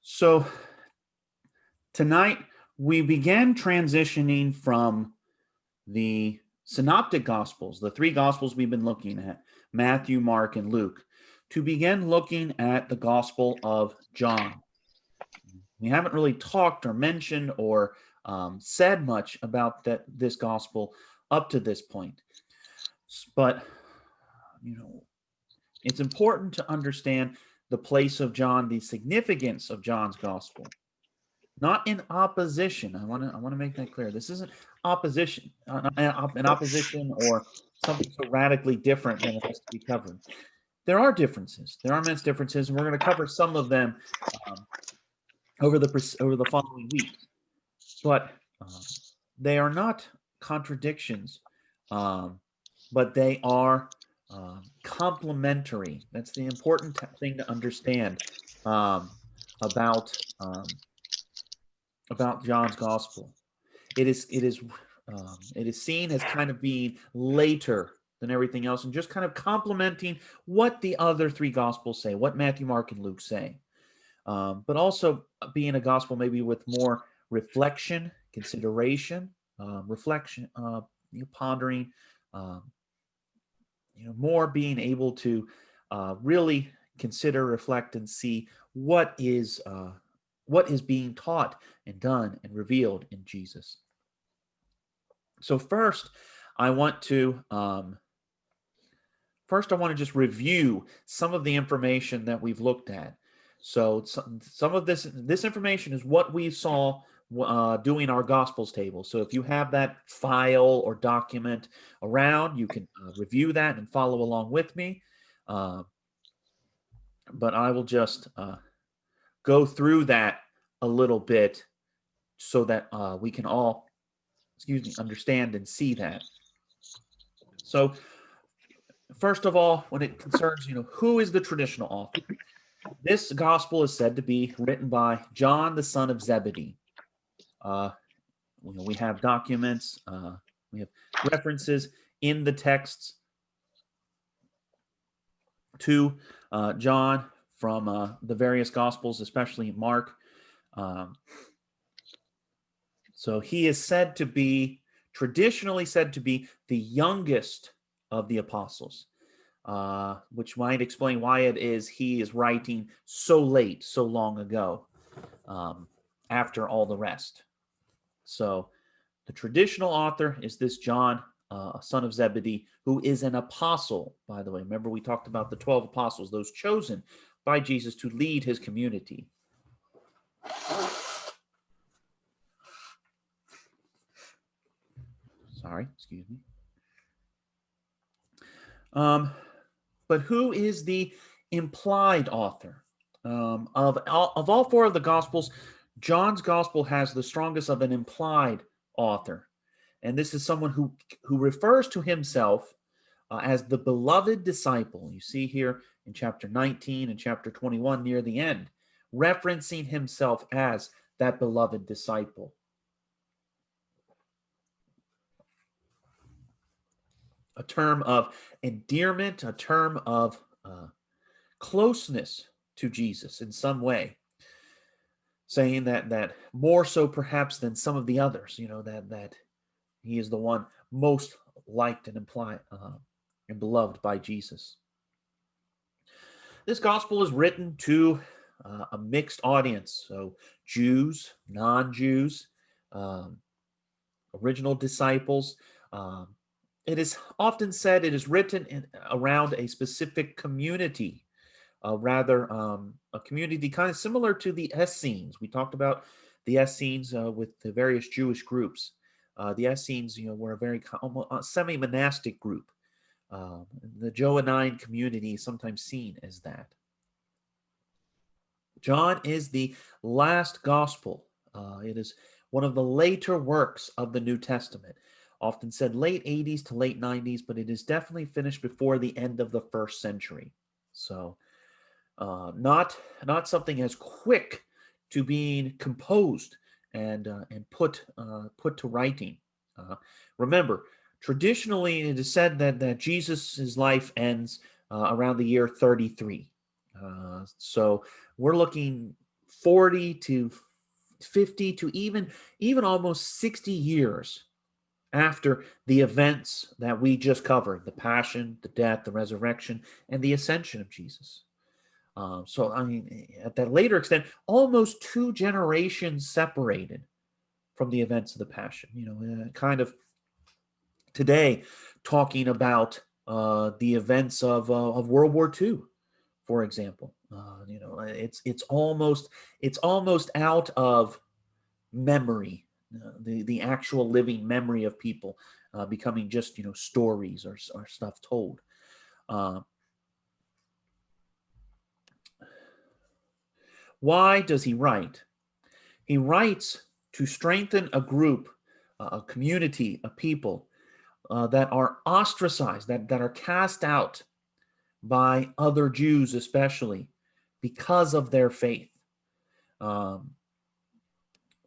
So tonight we began transitioning from the synoptic gospels, the three gospels we've been looking at, Matthew, Mark, and Luke, to begin looking at the Gospel of John. We haven't really talked or mentioned or said much about this gospel up to this point. But, it's important to understand the place of John, the significance of John's gospel. Not in opposition. I want to make that clear. This isn't opposition, an opposition or something so radically different that it has to be covered. There are differences. There are immense differences, and we're going to cover some of them over the following weeks. But they are not contradictions, but they are complementary. That's the important thing to understand about John's gospel. It is seen as kind of being later than everything else and just kind of complementing what the other three gospels say, what Matthew, Mark, and Luke say. But also being a gospel maybe with more reflection, consideration, pondering, more being able to really consider, reflect, and see what is being taught and done and revealed in Jesus. So first, I want to just review some of the information that we've looked at. So some of this information is what we saw doing our Gospels table. So if you have that file or document around, you can review that and follow along with me. But I will just go through that a little bit so that we can all, understand and see that. So first of all, when it concerns, who is the traditional author? This gospel is said to be written by John, the son of Zebedee. We have documents, we have references in the texts to John from the various gospels, especially Mark. So he is traditionally said to be the youngest of the apostles, which might explain why it is he is writing so late, so long ago, after all the rest. So the traditional author is this John, son of Zebedee, who is an apostle, by the way. Remember, we talked about the 12 apostles, those chosen by Jesus to lead his community. Sorry, excuse me. But who is the implied author? Of all four of the Gospels, John's Gospel has the strongest of an implied author. And this is someone who refers to himself as the beloved disciple. You see here in chapter 19 and chapter 21 near the end, referencing himself as that beloved disciple. A term of endearment, a term of closeness to Jesus in some way, saying that more so perhaps than some of the others, that he is the one most liked and implied and beloved by Jesus. This gospel is written to a mixed audience, so Jews, non-Jews, original disciples. It is often said it is written around a specific community, rather a community kind of similar to the Essenes. We talked about the Essenes with the various Jewish groups. The Essenes, were a very semi-monastic group. The Johannine community is sometimes seen as that. John is the last gospel. It is one of the later works of the New Testament. Often said late 80s to late 90s, but it is definitely finished before the end of the first century. So not something as quick to being composed and put to writing. Remember, traditionally it is said that Jesus' life ends around the year 33. So we're looking 40 to 50 to even almost 60 years after the events that we just covered, the passion, the death, the resurrection, and the ascension of Jesus. So, I mean, at that later extent, almost 2 generations separated from the events of the passion. Kind of today talking about the events of World War II, for example. It's almost out of memory, the actual living memory of people, becoming just stories or stuff told. Why does he write? He writes to strengthen a group, a community, a people that are ostracized, that are cast out by other Jews, especially because of their faith.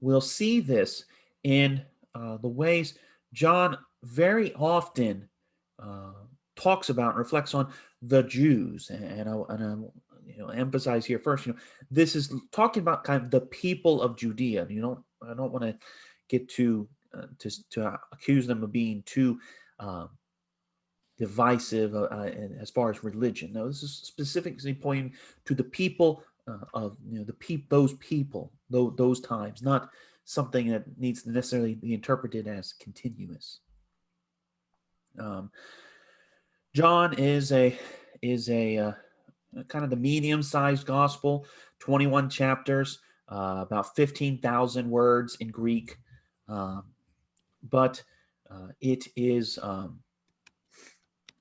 We'll see this in the ways John very often talks about and reflects on the Jews. And I'll emphasize here first, this is talking about kind of the people of Judea. I don't want to get to accuse them of being too divisive as far as religion. No, this is specifically pointing to the people of those people, those times, not something that needs to necessarily be interpreted as continuous. John is a kind of the medium-sized gospel, 21 chapters, about 15,000 words in Greek, but it is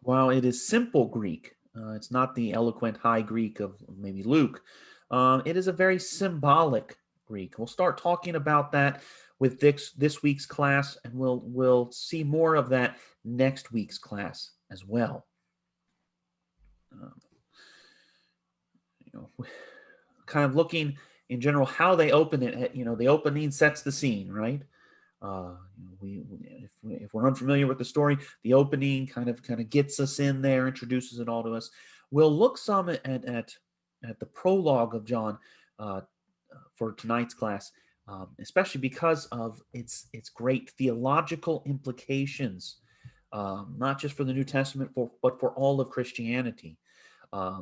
while it is simple Greek, it's not the eloquent high Greek of maybe Luke. It is a very symbolic Greek. We'll start talking about that with this week's class, and we'll see more of that next week's class as well. Kind of looking in general how they open it. The opening sets the scene, right? If we're unfamiliar with the story, the opening kind of gets us in there, introduces it all to us. We'll look some at the prologue of John for tonight's class, especially because of its great theological implications, not just for the New Testament, but for all of Christianity.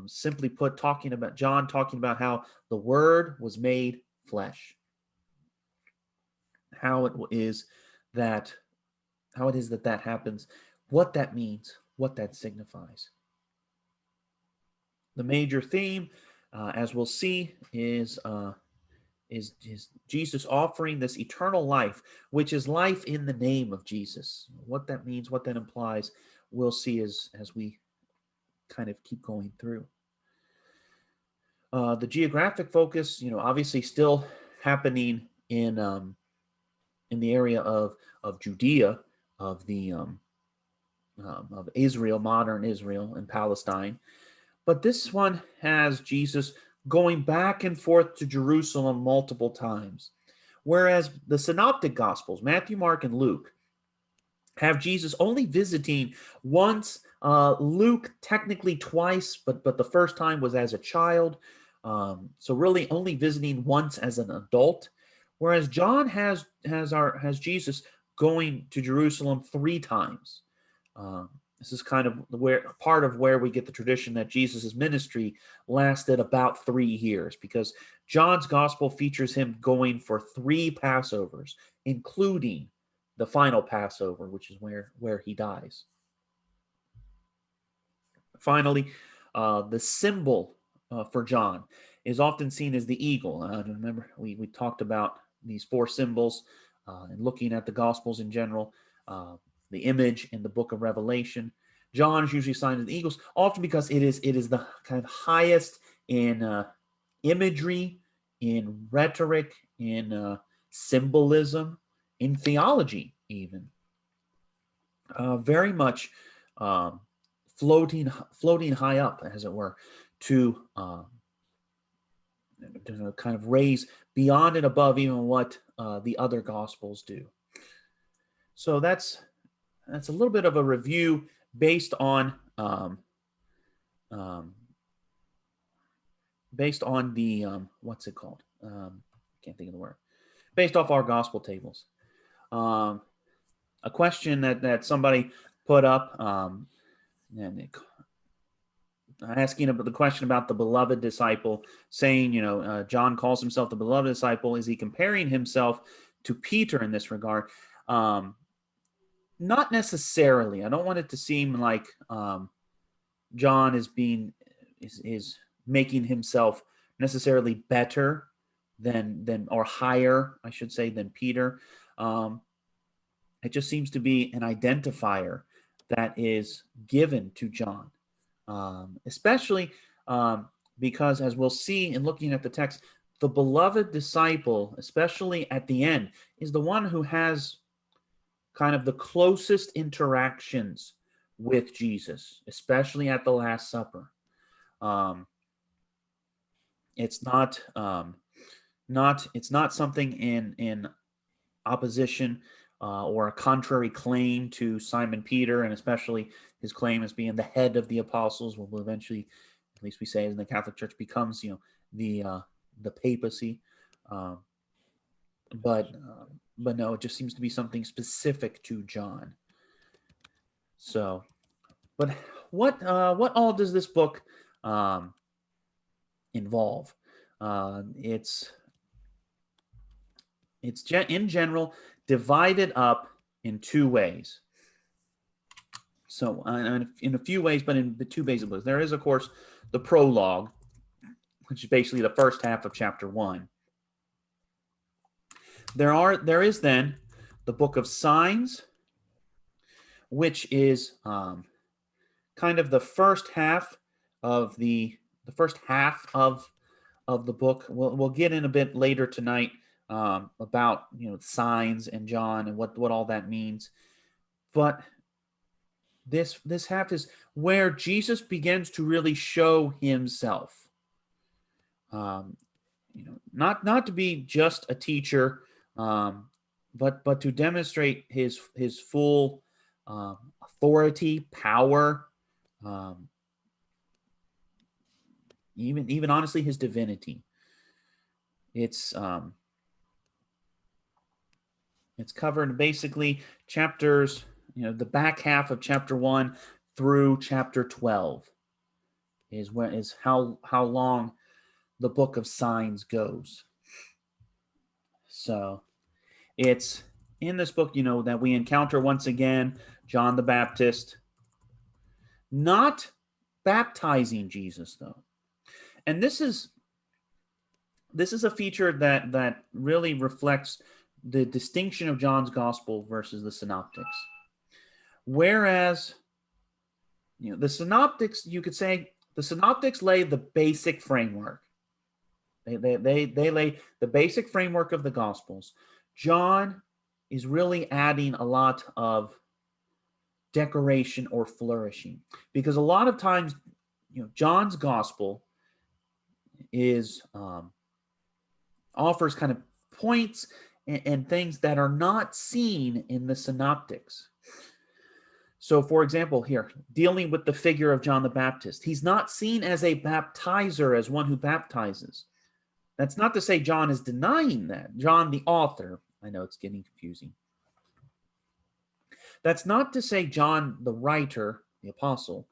Simply put, talking about how the Word was made flesh. How it is that happens, what that means, what that signifies. The major theme, as we'll see, is Jesus offering this eternal life, which is life in the name of Jesus. What that means, what that implies, we'll see as we kind of keep going through. The geographic focus, obviously still happening in the area of Judea, of Israel, modern Israel and Palestine. But this one has Jesus going back and forth to Jerusalem multiple times. Whereas the synoptic gospels, Matthew, Mark, and Luke, have Jesus only visiting once, Luke technically twice, but the first time was as a child. So really only visiting once as an adult. Whereas John has Jesus going to Jerusalem 3 times. This is kind of part of where we get the tradition that Jesus' ministry lasted about 3 years, because John's gospel features him going for 3 Passovers, including the final Passover, which is where he dies. Finally, the symbol for John is often seen as the eagle. Remember, we talked about these 4 symbols and looking at the Gospels in general, the image in the book of Revelation. John is usually signed as the eagles, often because it is the kind of highest in imagery, in rhetoric, in symbolism, in theology even. Very much floating high up, as it were, to kind of raise beyond and above even what the other Gospels do. So that's a little bit of a review based on the what's it called? can't think of the word, based off our gospel tables. A question that somebody put up, and asking about the question about the beloved disciple, saying, John calls himself the beloved disciple. Is he comparing himself to Peter in this regard? Not necessarily. I don't want it to seem like John is making himself necessarily better than or higher, I should say, than Peter. It just seems to be an identifier that is given to John, especially because, as we'll see in looking at the text, the beloved disciple, especially at the end, is the one who has kind of the closest interactions with Jesus, especially at the Last Supper. It's not something in opposition or a contrary claim to Simon Peter, and especially his claim as being the head of the apostles, will eventually, at least we say in the Catholic Church, becomes the papacy. But no, it just seems to be something specific to John. So, but what all does this book involve? It's in general divided up in two ways. So, in a few ways, but in the two basic books, there is, of course, the prologue, which is basically the first half of chapter 1. There is then the book of signs, which is kind of the first half of the book. We'll get in a bit later tonight about signs and John and what all that means. But this half is where Jesus begins to really show himself. Not to be just a teacher, but to demonstrate his full authority, power, even honestly his divinity. It's covered basically chapters, the back half of chapter 1 through chapter 12 is how long the book of signs goes. So it's in this book, that we encounter once again John the Baptist not baptizing Jesus, though. And this is a feature that really reflects the distinction of John's gospel versus the synoptics. Whereas, the synoptics, you could say, the synoptics lay the basic framework. They lay the basic framework of the Gospels. John is really adding a lot of decoration or flourishing, because a lot of times, John's Gospel is offers kind of points and things that are not seen in the synoptics. So, for example, here, dealing with the figure of John the Baptist, he's not seen as a baptizer, as one who baptizes. That's not to say John is denying that. John, the author, I know it's getting confusing. That's not to say John, the writer, the apostle,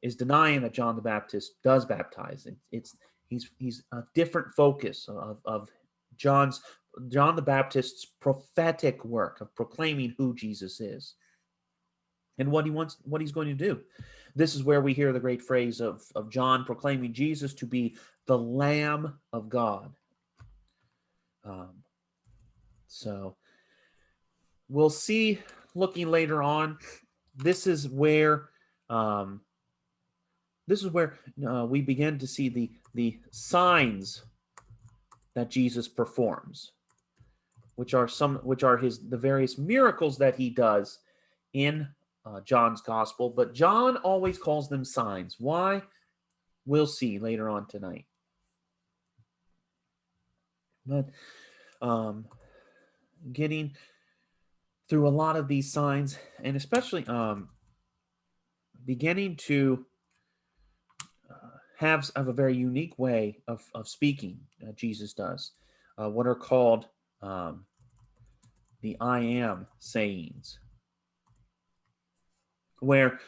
is denying that John the Baptist does baptize. He's a different focus of John the Baptist's prophetic work of proclaiming who Jesus is and what he's going to do. This is where we hear the great phrase of John proclaiming Jesus to be the Lamb of God. So we'll see, looking later on, this is where we begin to see the signs that Jesus performs, which are the various miracles that he does in John's gospel, but John always calls them signs. Why? We'll see later on tonight. But getting through a lot of these signs, and especially beginning to have a very unique way of speaking, Jesus does. what are called the I am sayings, where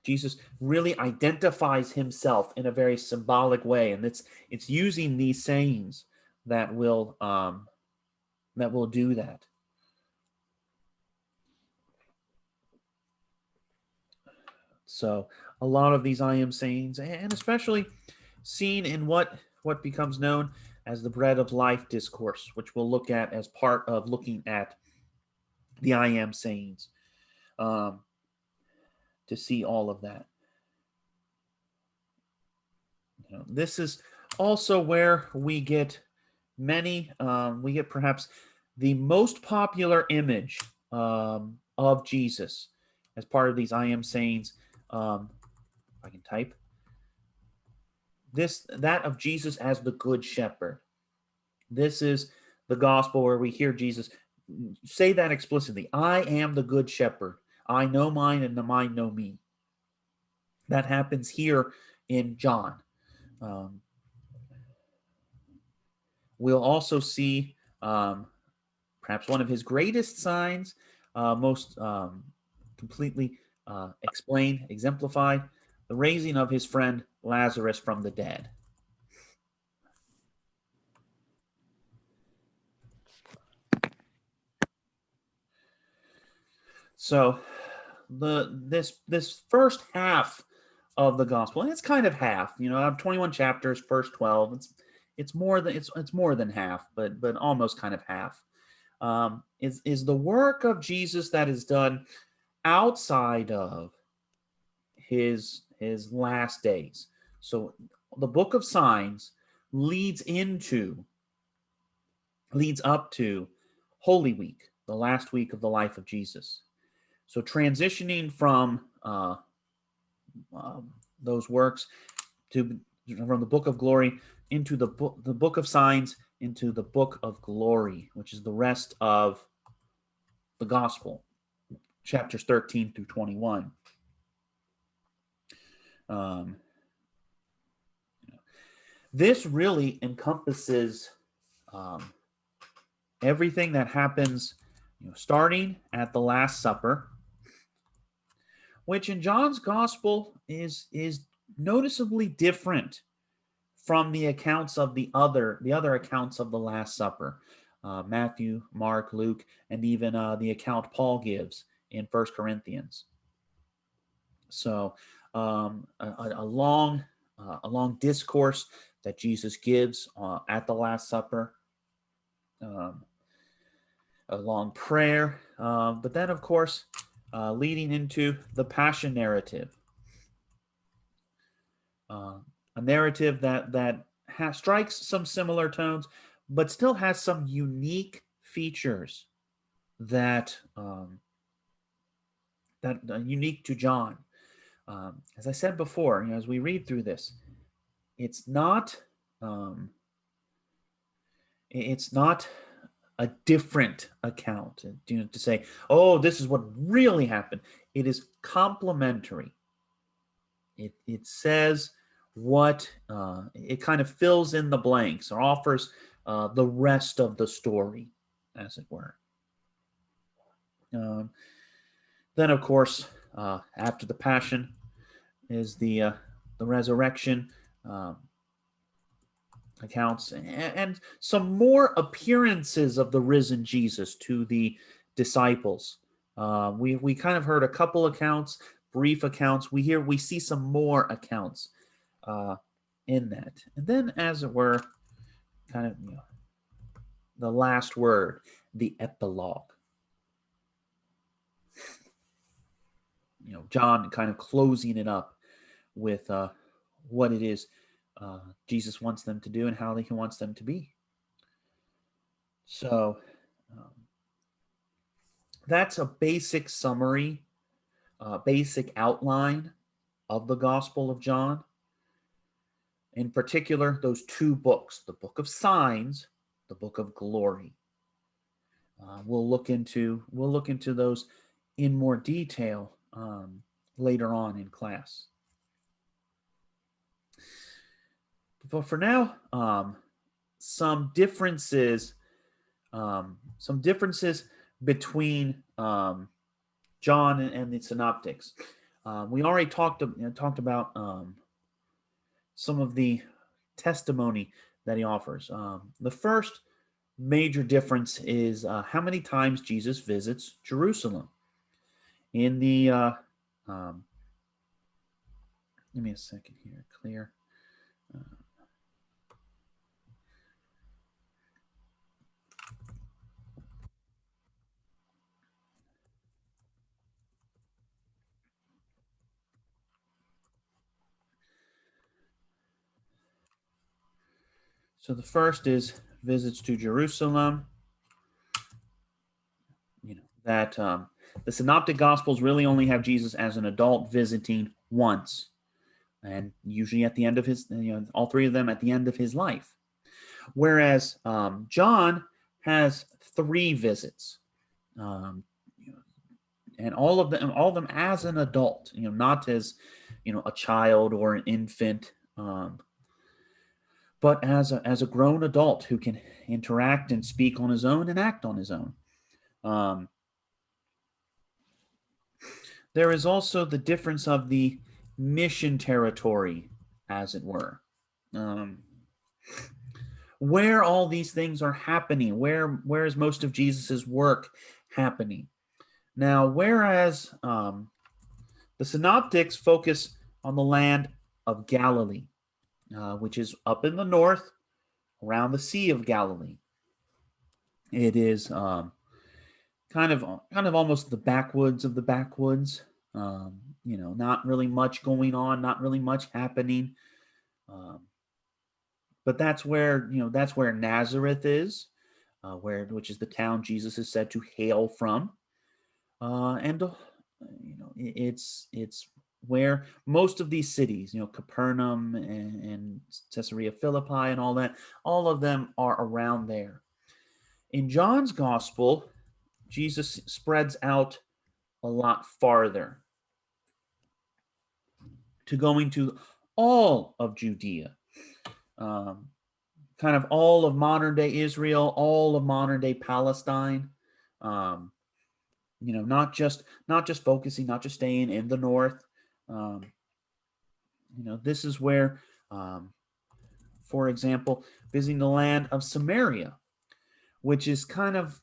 Jesus really identifies himself in a very symbolic way, and it's using these sayings that will do that. So a lot of these I am sayings, and especially seen in what becomes known as the Bread of Life discourse, which we'll look at as part of looking at the I am sayings, to see all of that. This is also where we get perhaps the most popular image of Jesus as part of these I am sayings. If I can type that of Jesus as the Good Shepherd. This is the gospel where we hear Jesus say that explicitly. I am the Good Shepherd. I know mine and the mine know me. That happens here in John. We'll also see perhaps one of his greatest signs, most completely explained, exemplified, the raising of his friend Lazarus from the dead. So this first half of the gospel, and it's kind of half, I have 21 chapters, first 12. It's more than half, but almost kind of half. Is the work of Jesus that is done outside of his last days. So the book of signs leads up to Holy Week, the last week of the life of Jesus. So transitioning from those works from the book of glory into the book of signs into the book of glory, which is the rest of the gospel, chapters 13 through 21. This really encompasses everything that happens, starting at the Last Supper, which in John's gospel is noticeably different from the accounts of the other accounts of the Last Supper, Matthew, Mark, Luke, and even the account Paul gives in 1 Corinthians. So a long discourse that Jesus gives at the Last Supper, a long prayer, but then, of course, leading into the Passion narrative, a narrative that strikes some similar tones, but still has some unique features that unique to John. As I said before, as we read through this, it's not a different account, to say, oh, this is what really happened. It is complementary. It says what it kind of fills in the blanks or offers the rest of the story, as it were. Then, of course, after the Passion is the resurrection accounts and some more appearances of the risen Jesus to the disciples. We kind of heard a couple accounts, brief accounts. We see some more accounts in that, and then, as it were, kind of the last word, the epilogue. John kind of closing it up with what it is Jesus wants them to do and how he wants them to be. So that's a basic summary, basic outline of the Gospel of John. In particular, those two books, the book of signs, the book of glory. We'll look into those in more detail later on in class. But for now, some differences, between John and the Synoptics. We already talked about some of the testimony that he offers. The first major difference is how many times Jesus visits Jerusalem. In the give me a second here, clear. So the first is visits to Jerusalem. That the Synoptic Gospels really only have Jesus as an adult visiting once, and usually at the end of his, all three of them at the end of his life. Whereas John has 3 visits, and all of them as an adult, not as a child or an infant, but as a grown adult who can interact and speak on his own and act on his own. There is also the difference of the mission territory, as it were. Where all these things are happening, where is most of Jesus's work happening? Now, whereas the Synoptics focus on the land of Galilee, which is up in the north, around the Sea of Galilee. It is kind of almost the backwoods of the backwoods. Not really much going on, not really much happening. But that's where Nazareth is, which is the town Jesus is said to hail from, and it's where most of these cities, Capernaum and Caesarea Philippi and all of them are around there. In John's gospel, Jesus spreads out a lot farther, to going to all of Judea, kind of all of modern day Israel, all of modern day Palestine. Not just focusing, not just staying in the north. This is where, for example, visiting the land of Samaria, which is kind of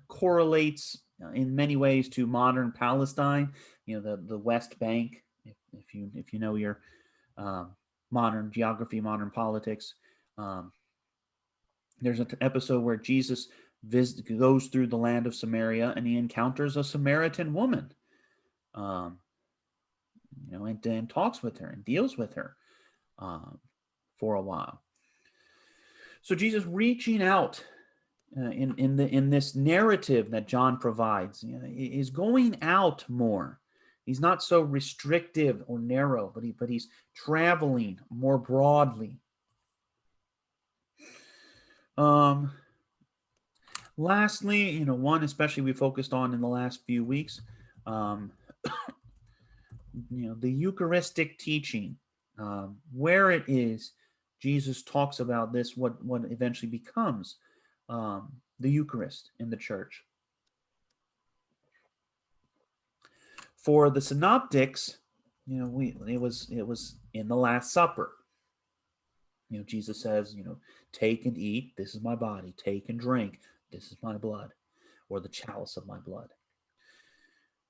correlates in many ways to modern Palestine. The West Bank. If you know your modern geography, modern politics, there's an episode where Jesus goes through the land of Samaria and he encounters a Samaritan woman, and talks with her and deals with her for a while. So Jesus reaching out in this narrative that John provides, is going out more. He's not so restrictive or narrow, but he's traveling more broadly. Lastly, one especially we focused on in the last few weeks, the Eucharistic teaching, where it is Jesus talks about this, what eventually becomes the Eucharist in the church. For the Synoptics, it was in the Last Supper. Jesus says, take and eat, this is my body. Take and drink, this is my blood, or the chalice of my blood.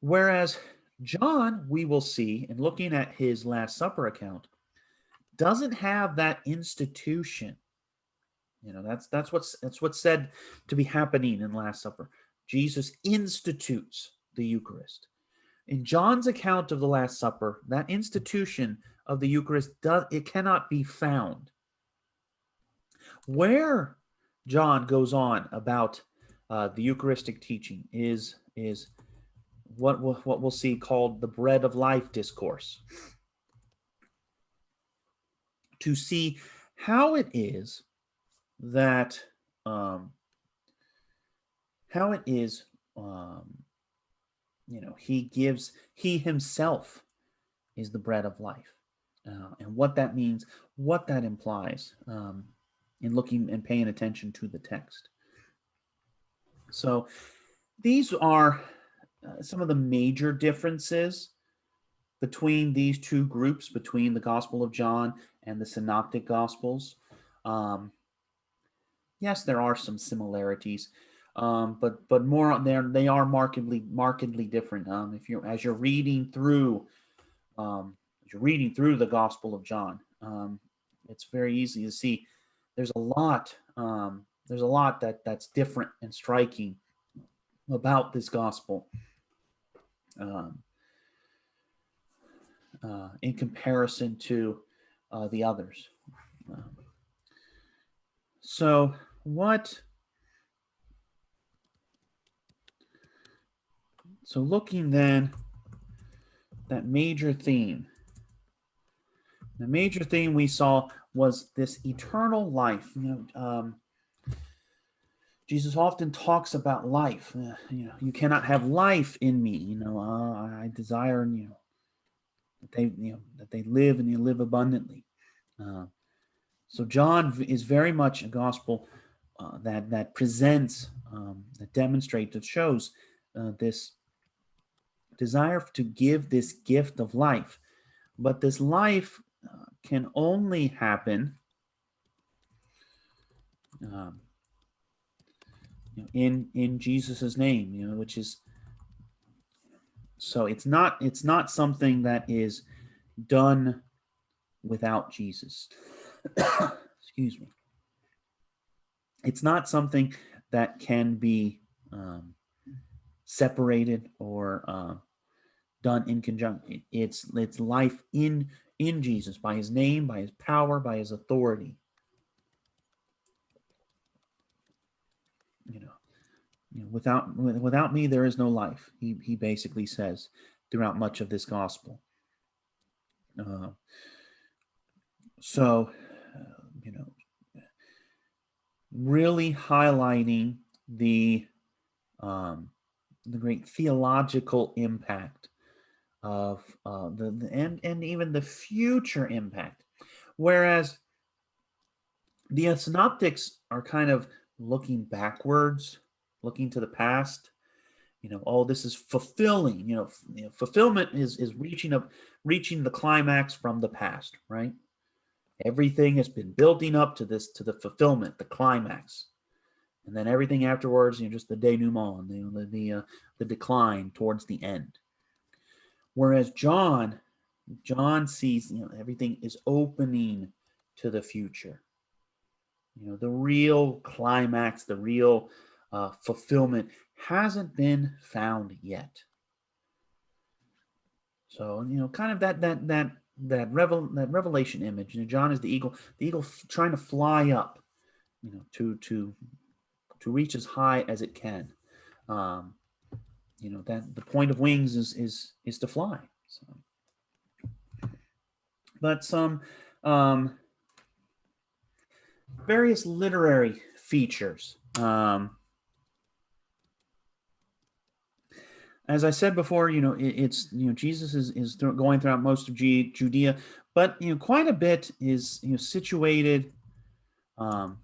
Whereas John, we will see, in looking at his Last Supper account, doesn't have that institution. That's what's said to be happening in Last Supper. Jesus institutes the Eucharist. In John's account of the Last Supper, that institution of the Eucharist it cannot be found. Where John goes on about the Eucharistic teaching is what we'll see called the Bread of Life Discourse, to see how it is that he himself is the bread of life, and what that means, what that implies, looking and paying attention to the text. So these are some of the major differences between these two groups, between the Gospel of John and the Synoptic Gospels. Yes, there are some similarities, but more there they are markedly different. If you're as you're reading through the Gospel of John, it's very easy to see there's a lot that's different and striking about this gospel in comparison to the others. So looking then, that major theme. The major theme we saw was this eternal life. Jesus often talks about life. You cannot have life in me. I desire, that they live and they live abundantly. So John is very much a gospel that presents, that demonstrates, that shows this desire to give this gift of life. But this life can only happen in Jesus's name, which is, so it's not something that is done without Jesus. Excuse me. It's not something that can be separated or done in conjunction. It's life in Jesus, by his name, by his power, by his authority. Without me there is no life. He basically says throughout much of this gospel. Really highlighting the great theological impact of and even the future impact. Whereas the synoptics are kind of looking backwards, looking to the past. This is fulfilling. Fulfillment is reaching the climax from the past, right? Everything has been building up to the fulfillment, the climax, and then everything afterwards, just the denouement, the decline towards the end. Whereas John sees, everything is opening to the future. The real climax, the real fulfillment hasn't been found yet. So, kind of that revelation image. John is the eagle trying to fly up, to reach as high as it can. That the point of wings is to fly. So. But some various literary features. As I said before, it's Jesus is going throughout most of Judea, but quite a bit is situated. Hope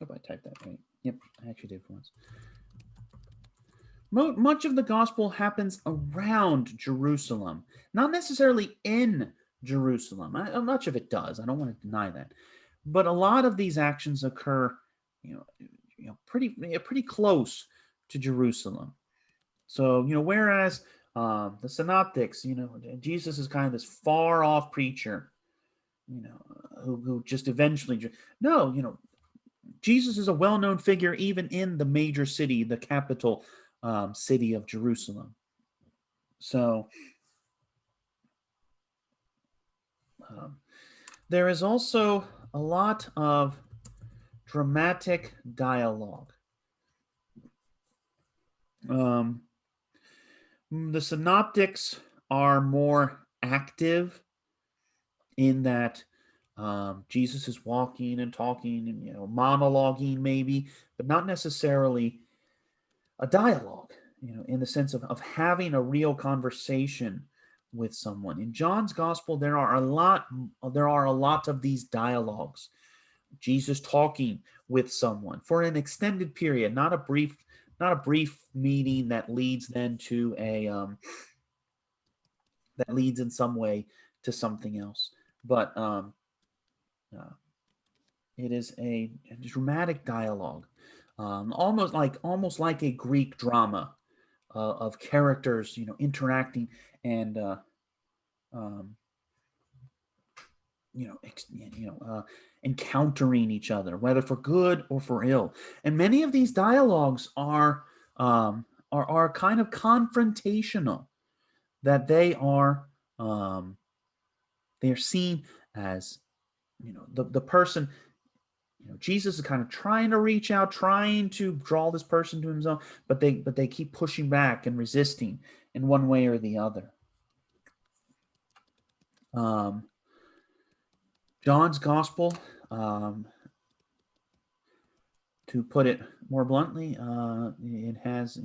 I typed that right. Yep, I actually did once. Much of the gospel happens around Jerusalem, not necessarily in Jerusalem. Much of it does. I don't want to deny that, but a lot of these actions occur, pretty close to Jerusalem. So, whereas the synoptics, Jesus is kind of this far off preacher, who just eventually, no, Jesus is a well-known figure even in the major city, the capital city of Jerusalem. So there is also a lot of dramatic dialogue. The synoptics are more active in that Jesus is walking and talking and monologuing maybe, but not necessarily a dialogue, in the sense of having a real conversation with someone. In John's gospel, there are a lot of these dialogues Jesus talking with someone for an extended period, not a brief meeting that leads then to that leads in some way to something else. But uh, it is a dramatic dialogue, almost like a Greek drama of characters, interacting and um, encountering each other, whether for good or for ill. And many of these dialogues are kind of confrontational, that they're seen as, the person. Jesus is kind of trying to reach out, trying to draw this person to himself, but they keep pushing back and resisting in one way or the other. John's gospel, to put it more bluntly, it has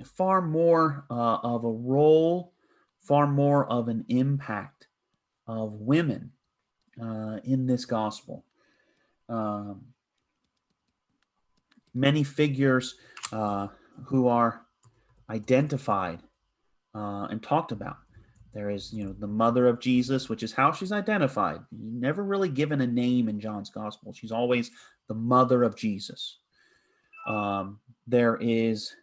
far more of a role, far more of an impact of women in this gospel. Many figures who are identified and talked about. There is, the mother of Jesus, which is how she's identified. Never really given a name in John's gospel. She's always the mother of Jesus. There is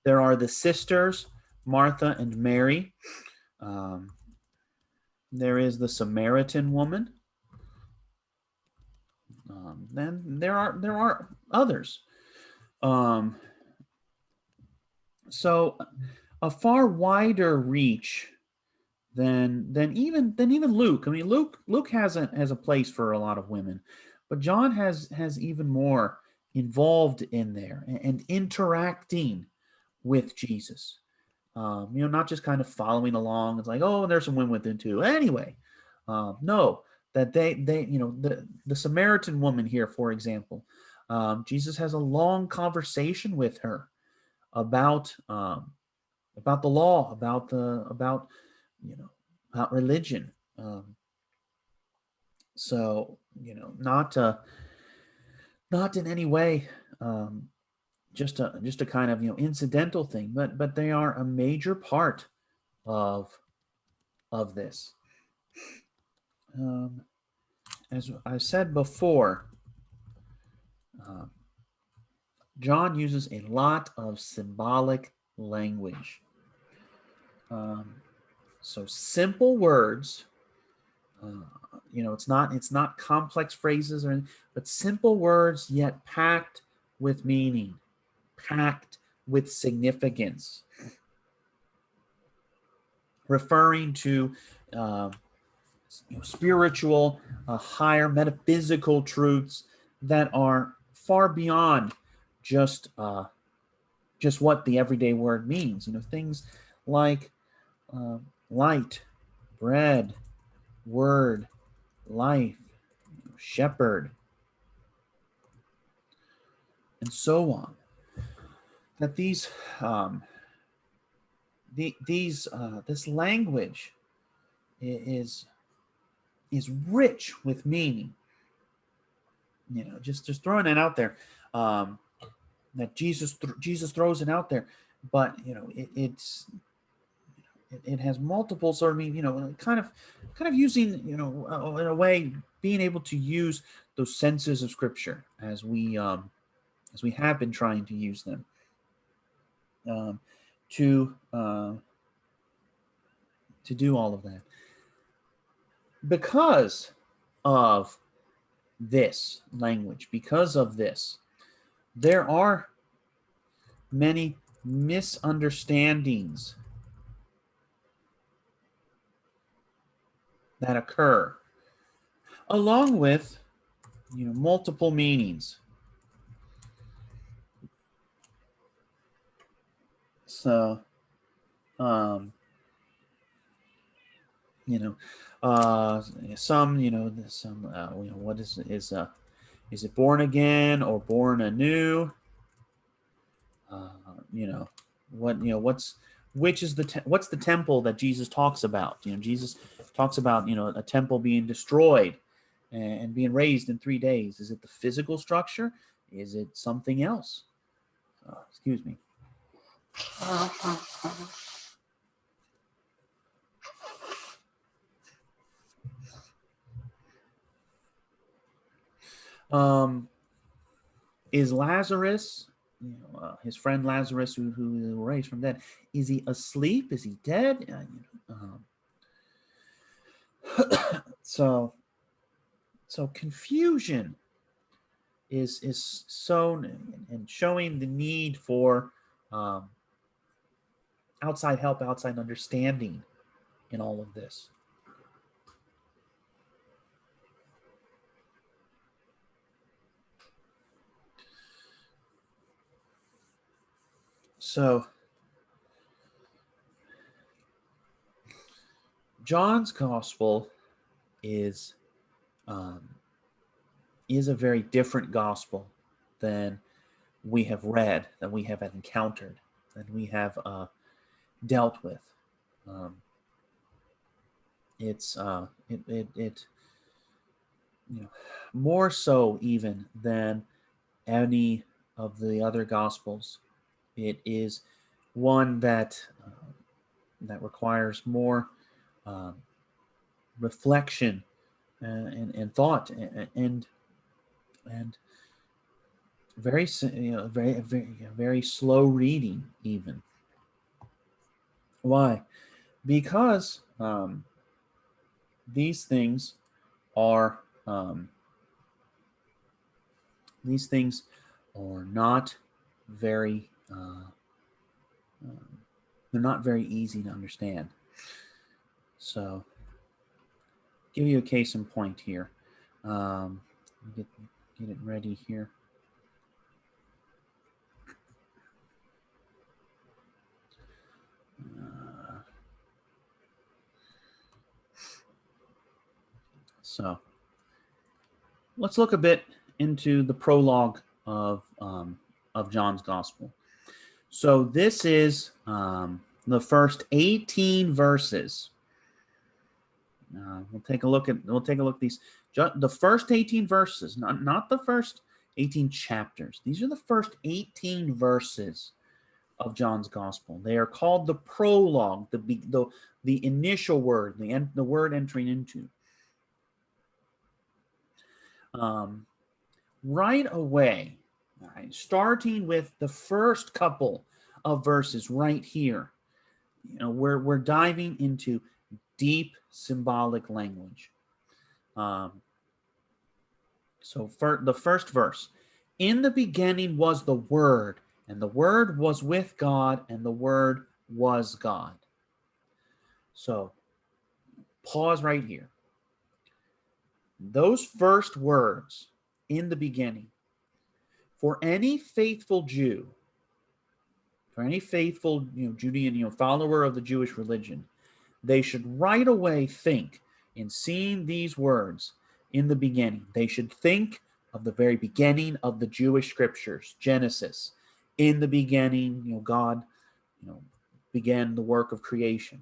there are the sisters, Martha and Mary. There is the Samaritan woman. Then there are others. So a far wider reach than even Luke. I mean, Luke has a place for a lot of women, but John has even more involved in there and interacting with Jesus. Not just kind of following along. It's like, oh, there's some women with him too. Anyway, no, that they the Samaritan woman here, for example, Jesus has a long conversation with her about the law, about religion. So not in any way just a kind of incidental thing, but they are a major part of this. As I said before, John uses a lot of symbolic language. So simple words, it's not complex phrases or anything, but simple words yet packed with meaning, packed with significance, referring to spiritual, higher metaphysical truths that are far beyond just what the everyday word means. Things like light, bread, word, life, shepherd, and so on. That this language is rich with meaning. Just throwing it out there. That Jesus throws it out there, but it has multiple sort of kind of using in a way, being able to use those senses of Scripture as we have been trying to use them to do all of that. Because of this language, because of this, there are many misunderstandings that occur, along with multiple meanings. So what is it born again or born anew? What's the temple that Jesus talks about? Jesus talks about, a temple being destroyed and being raised in 3 days. Is it the physical structure? Is it something else? Excuse me. Is Lazarus, his friend Lazarus, who raised from dead, is he asleep? Is he dead? So confusion is sown and showing the need for outside help, outside understanding in all of this. So John's gospel is a very different gospel than we have read, than we have encountered, than we have dealt with. It's more so even than any of the other gospels. It is one that requires more reflection and thought and very very slow reading even. Why? Because these things are not very they're not very easy to understand. So, give you a case in point here. Get it ready here. So, let's look a bit into the prologue of John's Gospel. So this is the first 18 verses. We'll take a look at these. The first 18 verses, not the first 18 chapters. These are the first 18 verses of John's Gospel. They are called the prologue, the initial word, the word entering into. Right away, starting with the first couple of verses right here, we're diving into deep symbolic language. So for the first verse, in the beginning was the Word, and the Word was with God, and the Word was God. So pause right here. Those first words, in the beginning, for any faithful Jew, for any faithful Judean follower of the Jewish religion, they should right away think, in seeing these words in the beginning, they should think of the very beginning of the Jewish scriptures, Genesis. In the beginning, God began the work of creation.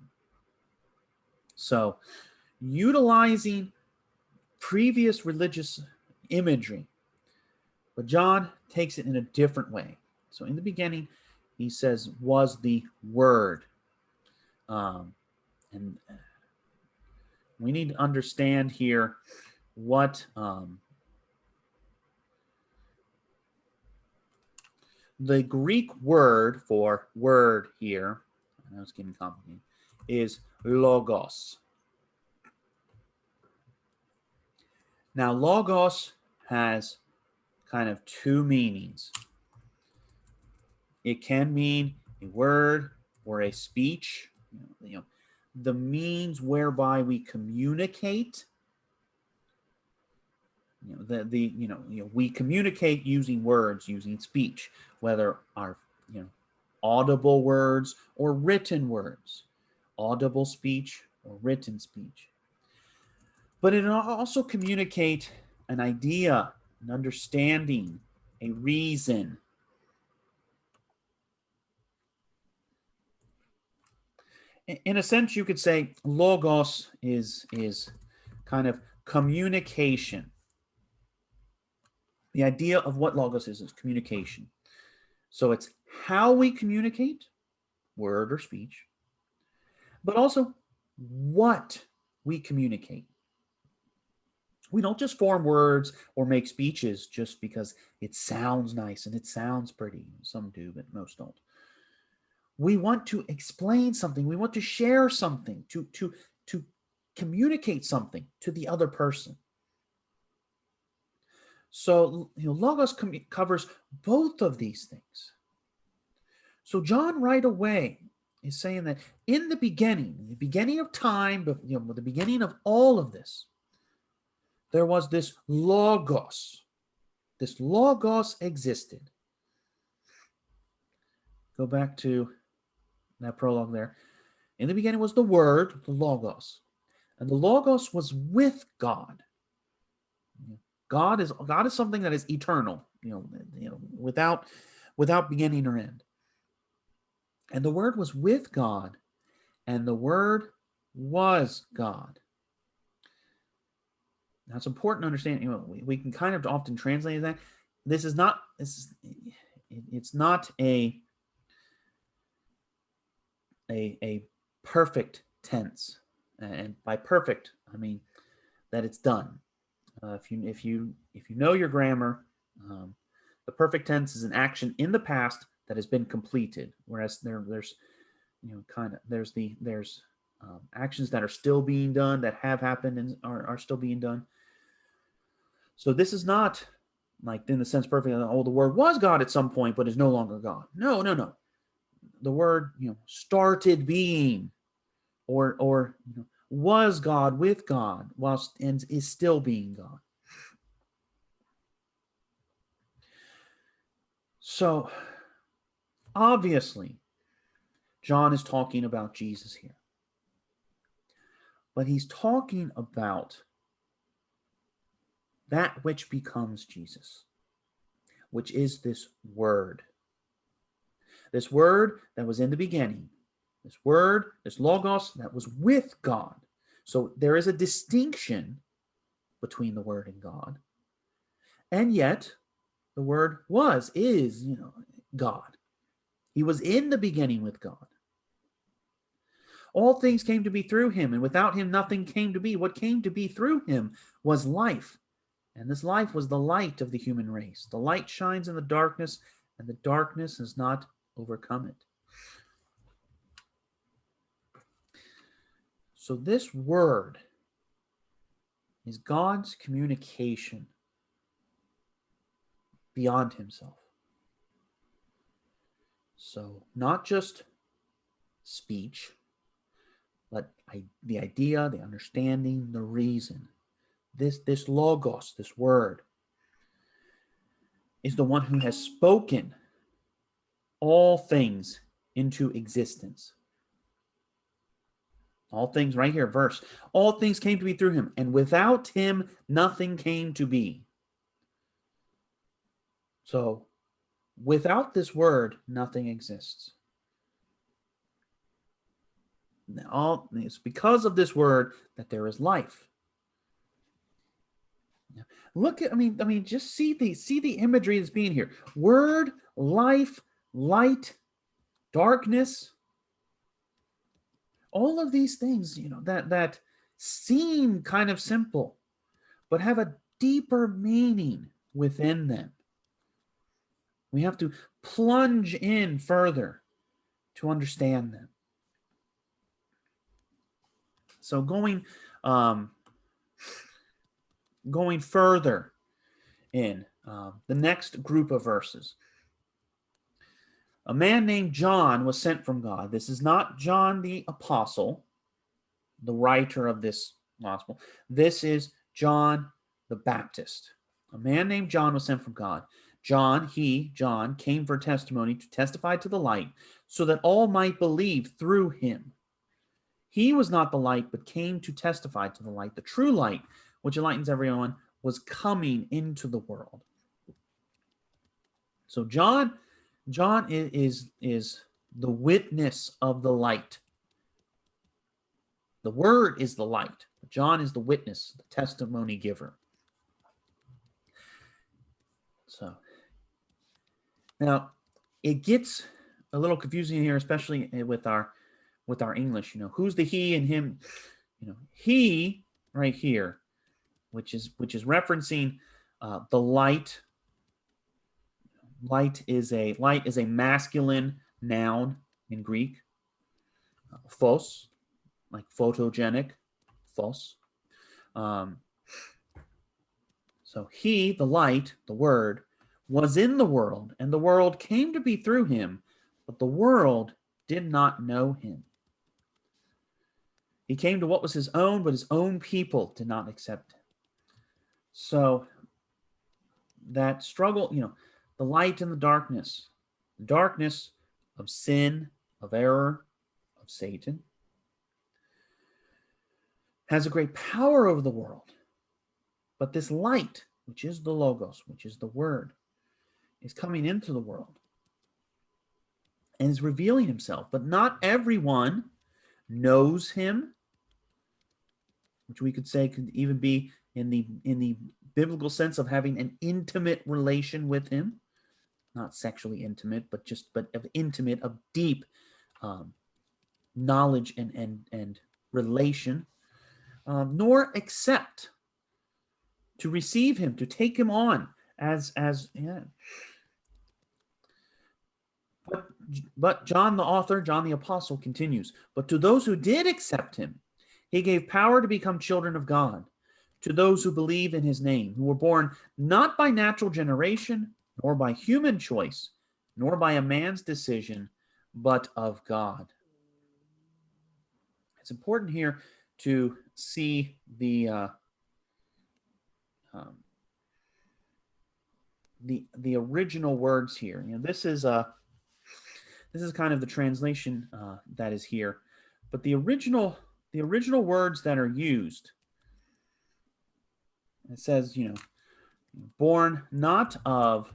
So, utilizing previous religious imagery, but John takes it in a different way. So, in the beginning, he says, was the Word. And we need to understand here what the Greek word for word here, I know it's getting complicated, is logos. Now, logos has kind of two meanings. It can mean a word or a speech, the means whereby we communicate. We communicate using words, using speech, whether our audible words or written words, audible speech or written speech. But it also communicate an idea, an understanding, a reason. in a sense, you could say logos is kind of communication. The idea of what logos is communication. So it's how we communicate, word or speech, but also what we communicate. We don't just form words or make speeches just because it sounds nice and it sounds pretty. Some do, but most don't. We want to explain something. We want to share something, to communicate something to the other person. So, logos covers both of these things. So John right away is saying that in the beginning of time, the beginning of all of this, there was this logos. This logos existed. Go back to that prologue there. In the beginning was the Word, the logos. And the logos was with God. God is something that is eternal, without beginning or end. And the Word was with God, and the Word was God. Now it's important to understand. We can kind of often translate that. It's not a perfect tense, and by perfect I mean that it's done. If you know your grammar, the perfect tense is an action in the past that has been completed, whereas there's actions that are still being done, that have happened and are still being done. So this is not like in the sense perfect. Oh, the Word was God at some point, but is no longer God. No. The Word, started being, or was God with God whilst and is still being God. So obviously, John is talking about Jesus here, but he's talking about that which becomes Jesus, which is this Word. This Word that was in the beginning. This Word, this logos that was with God. So there is a distinction between the Word and God. And yet, the Word is God. He was in the beginning with God. All things came to be through him, and without him nothing came to be. What came to be through him was life. And this life was the light of the human race. The light shines in the darkness, and the darkness has not overcome it. So this Word is God's communication beyond himself. So not just speech, but the idea, the understanding, the reason. This logos, this Word, is the one who has spoken all things into existence. All things, right here, verse. All things came to be through him, and without him nothing came to be. So, without this Word, nothing exists. It's because of this Word that there is life. Look at, just see the imagery that's being here. Word, life, light, darkness. All of these things, that seem kind of simple, but have a deeper meaning within them. We have to plunge in further to understand them. So going further in the next group of verses. A man named John was sent from God. This is not John the Apostle, the writer of this gospel. This is John the Baptist. A man named John was sent from God. John came for testimony, to testify to the light, so that all might believe through him. He was not the light, but came to testify to the light. The true light, which enlightens everyone, was coming into the world. So John is the witness of the light The Word is the light. John is the witness, the testimony giver. So now it gets a little confusing here, especially with our English. Who's the he and him? He right here, which is referencing the light. Light is a masculine noun in Greek. Phos, like photogenic, phos. So he, the light, the Word, was in the world, and the world came to be through him, but the world did not know him. He came to what was his own, but his own people did not accept him. So that struggle, the light and the darkness of sin, of error, of Satan, has a great power over the world. But this light, which is the Logos, which is the Word, is coming into the world and is revealing himself. But not everyone knows him, which we could say could even be in the biblical sense of having an intimate relation with him. Not sexually intimate, but of intimate, of deep knowledge and relation, nor accept to receive him, to take him on as yeah. But John the author, John the apostle, continues, but to those who did accept him, he gave power to become children of God, to those who believe in his name, who were born not by natural generation, nor by human choice, nor by a man's decision, but of God. It's important here to see the original words here. This is kind of the translation that is here, but the original words that are used. It says, born not of.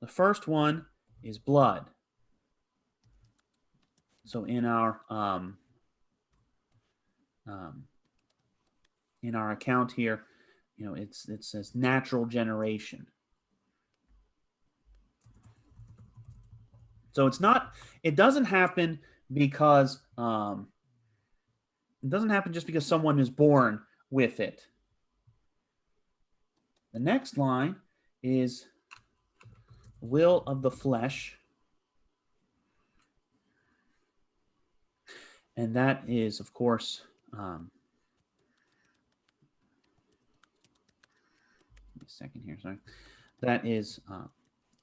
The first one is blood. So in our account here, it says natural generation. So it doesn't happen because it doesn't happen just because someone is born with it. The next line is will of the flesh. And that is, of course, a second here, sorry. That is, of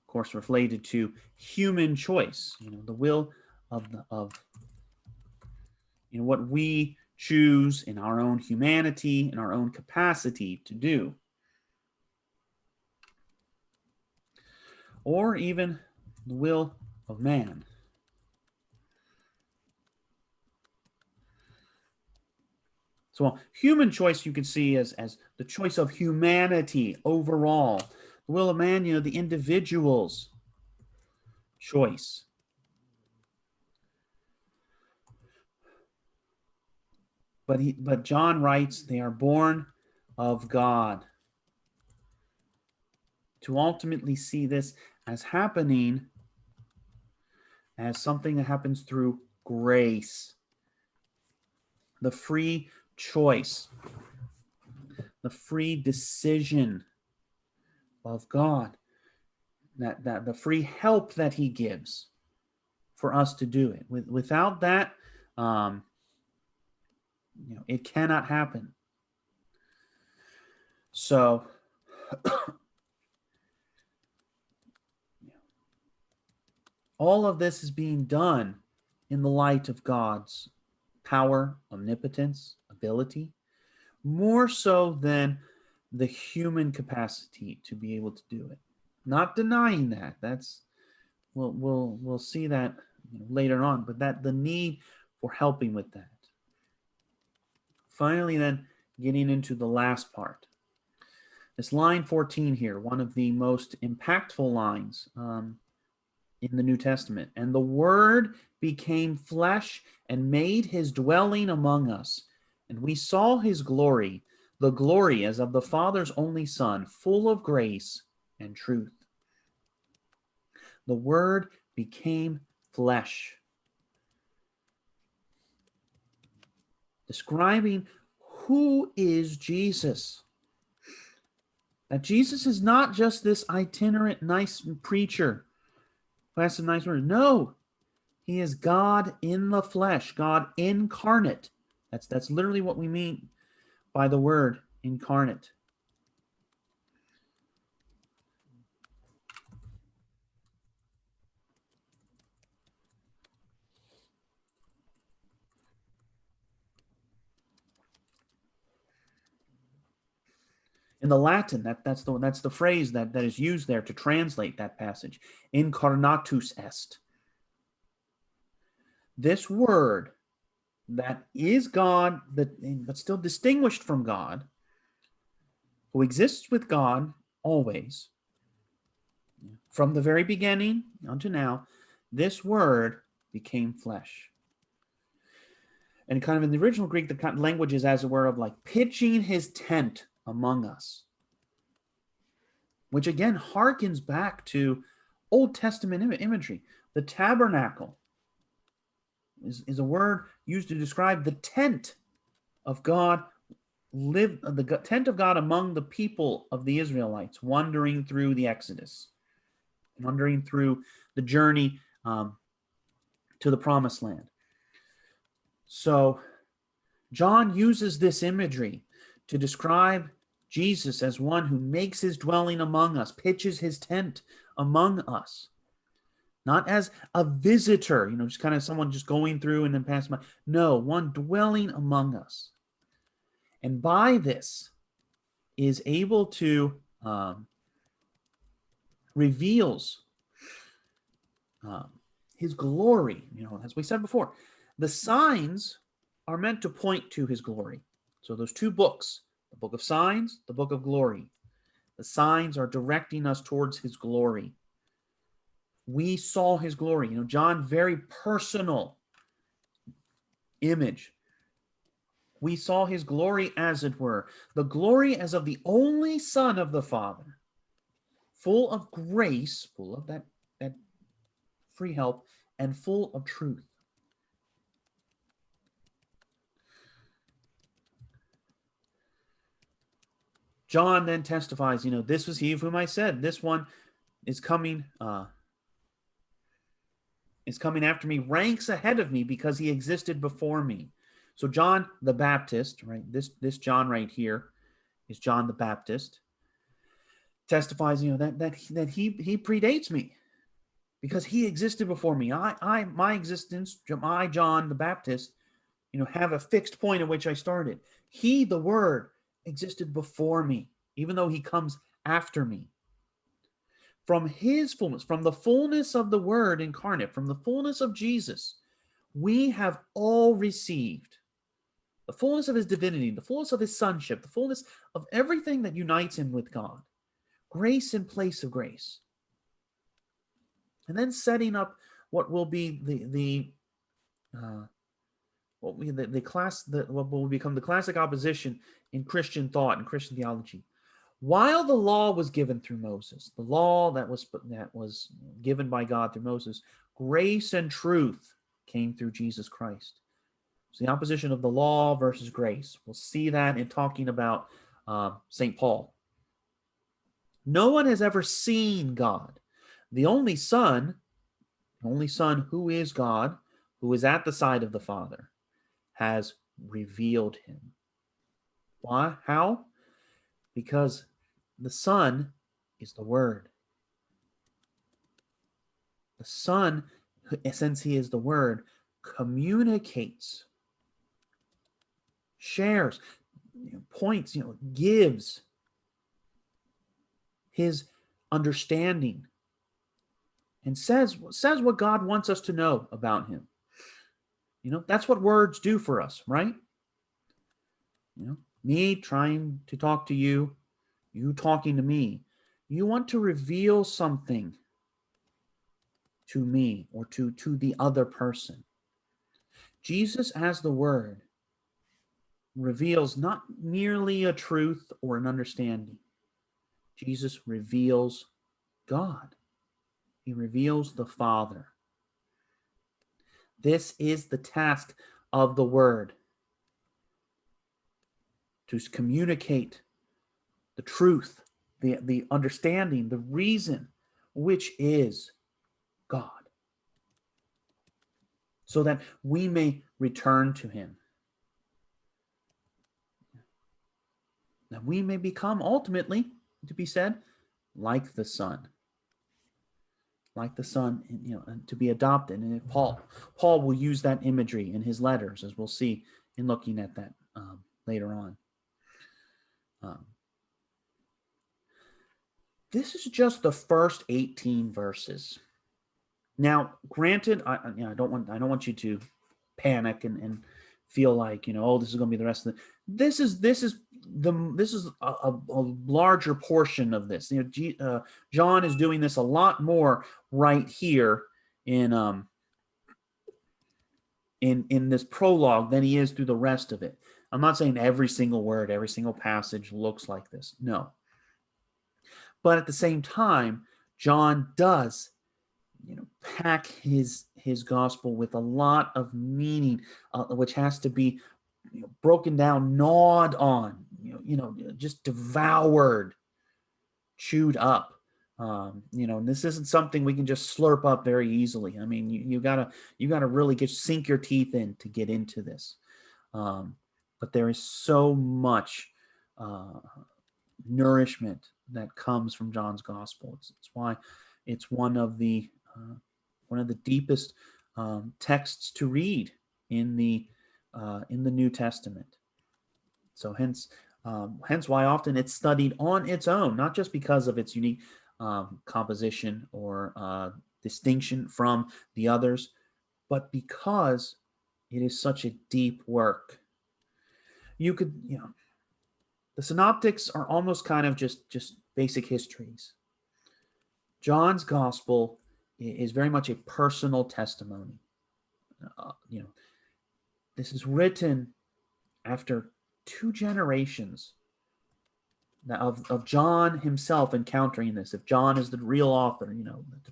course, related to human choice. The will of what we choose in our own humanity, in our own capacity to do. Or even the will of man. So human choice you could see as the choice of humanity overall. The will of man, the individual's choice. But John writes, they are born of God. To ultimately see this as happening as something that happens through grace. The free choice, the free decision of God, that the free help that he gives for us to do it. Without that, it cannot happen. So all of this is being done in the light of God's power, omnipotence, ability, more so than the human capacity to be able to do it. Not denying that. We'll see that later on, but that the need for helping with that. Finally, then, getting into the last part. This line 14 here, one of the most impactful lines in the New Testament. And the Word became flesh and made his dwelling among us. And we saw his glory, the glory as of the Father's only Son, full of grace and truth. The Word became flesh. Describing who is Jesus. That Jesus is not just this itinerant, nice preacher who has some nice words. No, he is God in the flesh, God incarnate. That's literally what we mean by the word incarnate. In the Latin, that's the phrase that is used there to translate that passage. Incarnatus est. This word that is God, but still distinguished from God, who exists with God always, from the very beginning unto now, this word became flesh. And kind of in the original Greek, the language is, as it were, of like pitching his tent among us, which again harkens back to Old Testament imagery. The tabernacle is a word used to describe the tent of God, the tent of God among the people of the Israelites, wandering through the Exodus, wandering through the journey to the Promised Land. So John uses this imagery to describe Jesus as one who makes his dwelling among us, pitches his tent among us. Not as a visitor, just kind of someone just going through and then passing by. No, one dwelling among us. And by this is able to reveals his glory. As we said before, the signs are meant to point to his glory. So those two books, the book of signs, the book of glory. The signs are directing us towards his glory. We saw his glory. John, very personal image. We saw his glory, as it were, the glory as of the only Son of the Father, full of grace, full of that free help, and full of truth. John then testifies, this was he of whom I said, this one is coming after me, ranks ahead of me because he existed before me. So John the Baptist, right? This John right here is John the Baptist, testifies, that he predates me because he existed before me. My existence, my John the Baptist, have a fixed point at which I started. He, the Word, existed before me, even though he comes after me. From his fullness, from the fullness of the Word incarnate, from the fullness of Jesus, we have all received the fullness of his divinity, the fullness of his sonship, the fullness of everything that unites him with God. Grace in place of grace. And then setting up what will be what will become the classic opposition in Christian thought and Christian theology. While the law was given through Moses, the law that was given by God through Moses, grace and truth came through Jesus Christ. It's the opposition of the law versus grace. We'll see that in talking about St. Paul. No one has ever seen God. The only Son who is God, who is at the side of the Father, has revealed him. Why? How? Because the Son is the Word. The Son, since he is the Word, communicates, shares, points, gives his understanding, and says what God wants us to know about him. That's what words do for us, right? Me trying to talk to you, you talking to me. You want to reveal something to me or to the other person. Jesus as the Word reveals not merely a truth or an understanding. Jesus reveals God. He reveals the Father. This is the task of the Word, to communicate the truth, the understanding, the reason, which is God, so that we may return to him, that we may become ultimately, to be said, like the Son. Like the Son, and to be adopted. And Paul will use that imagery in his letters, as we'll see in looking at that later on. This is just the first 18 verses. Now, granted, I don't want you to panic and feel like, oh, this is going to be the rest of it. This is a larger portion of this. John is doing this a lot more right here in this prologue than he is through the rest of it. I'm not saying every single word, every single passage looks like this. No. But at the same time, John does pack his gospel with a lot of meaning, which has to be broken down, gnawed on, just devoured, chewed up. And this isn't something we can just slurp up very easily. I mean, you gotta really sink your teeth in to get into this. But there is so much nourishment that comes from John's gospel. It's why it's one of the deepest texts to read in the New Testament. So hence why often it's studied on its own, not just because of its unique composition or distinction from the others, but because it is such a deep work. You could, the synoptics are almost kind of just basic histories. John's gospel is very much a personal testimony. This is written after 2 generations of John himself encountering this. If John is the real author,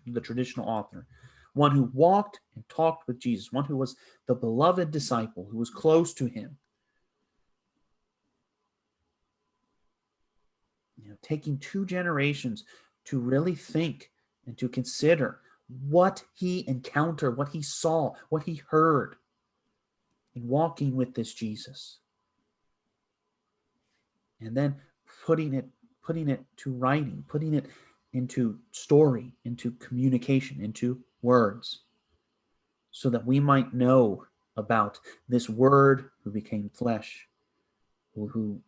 the traditional author, one who walked and talked with Jesus, one who was the beloved disciple, who was close to him. Taking 2 generations to really think and to consider what he encountered, what he saw, what he heard in walking with this Jesus. And then putting it to writing, putting it into story, into communication, into words, so that we might know about this Word who became flesh, who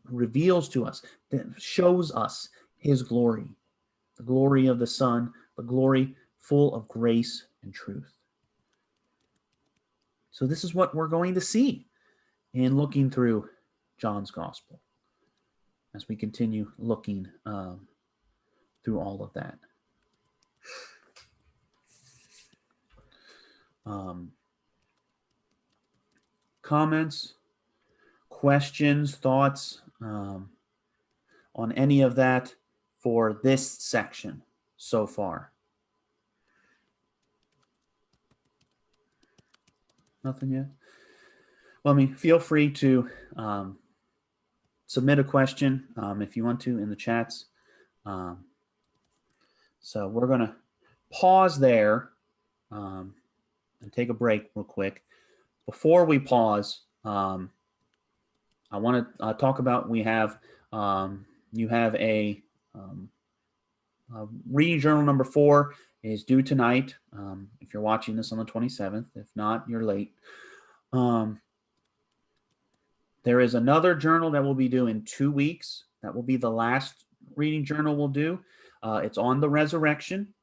reveals to us, that shows us his glory, the glory of the Son, the glory full of grace and truth. So this is what we're going to see in looking through John's Gospel as we continue looking through all of that. Comments, questions, thoughts on any of that for this section so far? Nothing yet? Well, feel free to submit a question if you want to in the chats. So we're going to pause there and take a break real quick. Before we pause, I want to talk about, you have a reading journal number 4 is due tonight. If you're watching this on the 27th, if not, you're late. There is another journal that we'll be due in 2 weeks. That will be the last reading journal we'll do. It's on the resurrection.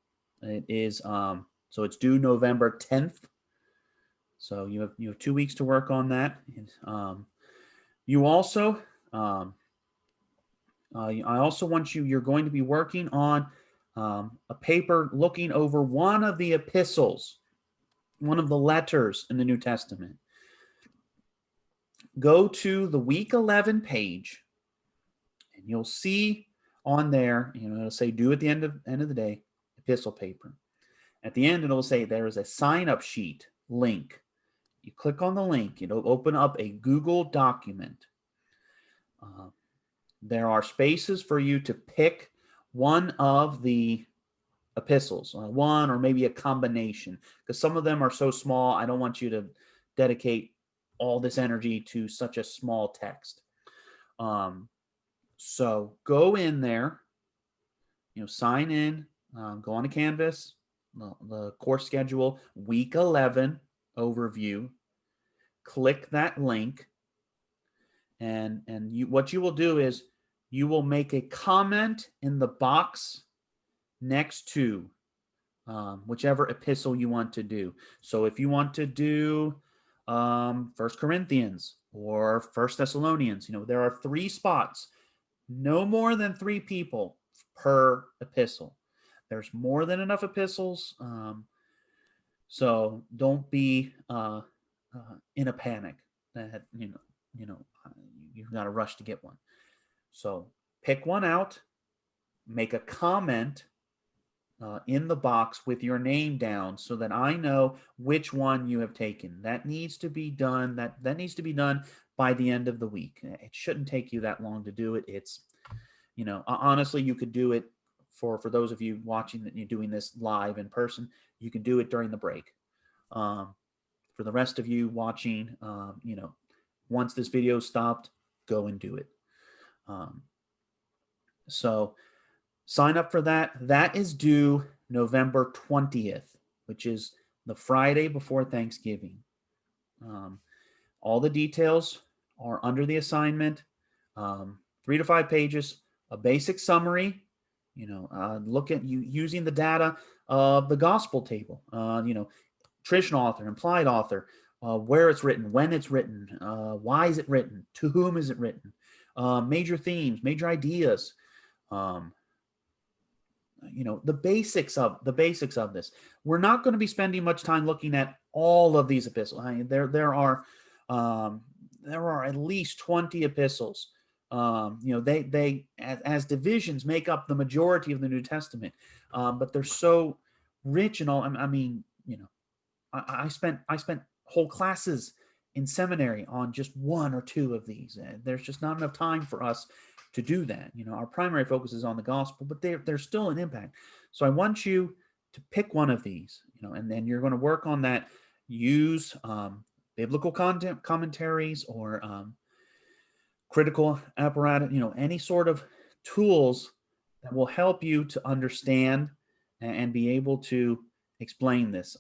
It is so it's due November 10th. So you have 2 weeks to work on that. You also I also want you're going to be working on a paper looking over one of the epistles, one of the letters in the New Testament. Go to the week 11 page, and you'll see on there, it'll say due at the end of the day, epistle paper. At the end, it'll say there is a sign-up sheet link. You click on the link, it'll open up a Google document. There are spaces for you to pick one of the epistles, one or maybe a combination, because some of them are so small. I don't want you to dedicate all this energy to such a small text. So go in there, sign in, go on to Canvas, the course schedule, week 11 overview, click that link, and what you will do is you will make a comment in the box next to whichever epistle you want to do. So if you want to do 1 Corinthians or 1 Thessalonians, there are 3 spots, no more than 3 people per epistle. There's more than enough epistles, so don't be in a panic that you've got to rush to get one. So pick one out, make a comment in the box with your name down so that I know which one you have taken. That needs to be done. That needs to be done by the end of the week. It shouldn't take you that long to do it. It's, honestly, you could do it for those of you watching that you're doing this live in person. You can do it during the break. For the rest of you watching, once this video stopped, go and do it. So sign up for that. That is due November 20th, which is the Friday before Thanksgiving. All the details are under the assignment. 3 to 5 pages, a basic summary, look at you using the data of the gospel table, traditional author, implied author, where it's written, when it's written, why is it written, to whom is it written, major themes, major ideas, the basics of this. We're not going to be spending much time looking at all of these epistles. I mean, there are at least 20 epistles. They as divisions make up the majority of the New Testament, but they're so rich and all. I mean, I spent whole classes in seminary on just 1 or 2 of these. There's just not enough time for us to do that. Our primary focus is on the gospel, but they're still an impact. So I want you to pick one of these, and then you're going to work on that. Use biblical content commentaries or critical apparatus, any sort of tools that will help you to understand and be able to explain this.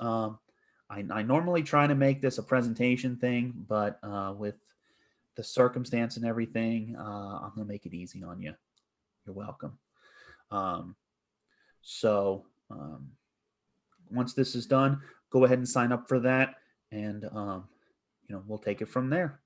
I normally try to make this a presentation thing, but with the circumstance and everything, I'm going to make it easy on you. You're welcome. Once this is done, go ahead and sign up for that, and we'll take it from there.